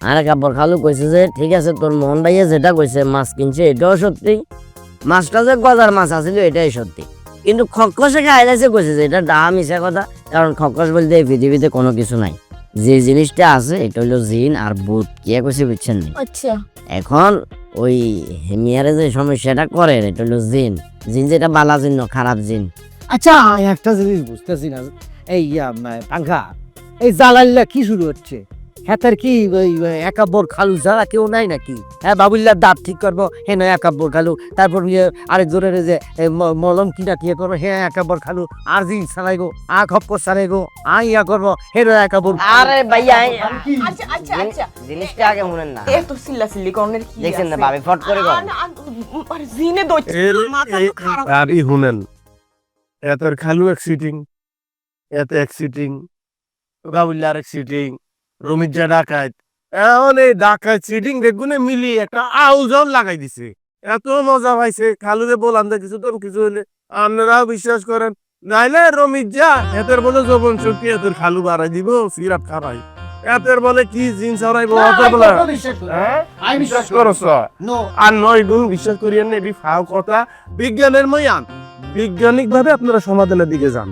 আর কাব্বর খালু কইছে যে ঠিক আছে তোর মোহন ভাইয়া যেটা কইছে মাছ কিনছে এটাও সত্যি, মাছটা যে গজার মাছ আছিল এটাই সত্যি, কিন্তু খক্কসে খাইলাইছে কইছে যে এটা ডাহা মিশা কথা। কারণ খক্কস বলতে এই পৃথিবীতে কোনো কিছু নাই, যে জিনিসটা আছে এটা হইলো জিন আর ভূত, কে কইছে বুঝছেন নি? আচ্ছা এখন ওই হেমিয়ারে যে সমস্যাটা করে এটা হলো জিন, জিন যেটা বালা জিন না, খারাপ জিন। আচ্ছা একটা জিনিস বুঝতেছি না, এই পাঙ্খা এই জালালিলা কি শুরু হচ্ছে? হ্যাঁ কি ওই একাব্বর খালু ছাড়া কেউ নাই নাকি? হ্যাঁ বাবুল্লার দাঁত ঠিক করবো, হ্যাঁ নয় একাব্বর খালু, তারপর আরেক জোরের যে মলম কিনা কি করবো, হ্যাঁ একাব্বর খালু, আর জিন চালাইগো, আ খপ্পর চালাইগো, ইয়া করবো, হে একাব্বর। আরে ভাইয়া আচ্ছা আচ্ছা আচ্ছা জিনিসটা আগে শুনেন না, এত চিল্লাচিল্লি করনের কি দেখছেন না আছে? ভাবি ফট করে করেন। আরে জিনে দইছে মাথা তো খারাপ। আর শুনেন এতের খালু এক সিটিং, এতে এক সিটিং, বাবুল্লার এক সিটিং, রমিজা ডাকাত, এখন এই ডাকাত সিটিং দেখুন মিলি একটা আউজন লাগাই দিছে। এত মজা পাইছে খালুরে বলাম দে কিছু তো কিছু হলে আপনারাও বিশ্বাস করেন, নাইলে রমিজা এতের বলে যৌবন শক্তি এতের খালু বাড়াই দিব, সিরাপ খারাই এতের বলে কি জিন্স হারাইবো বলে বিশ্বাস করছ আর নয় গুণ বিশ্বাস করিয়েন এটি ফাও কথা। বিজ্ঞানের ময়ান, বৈজ্ঞানিক ভাবে আপনারা সমাধানের দিকে যান।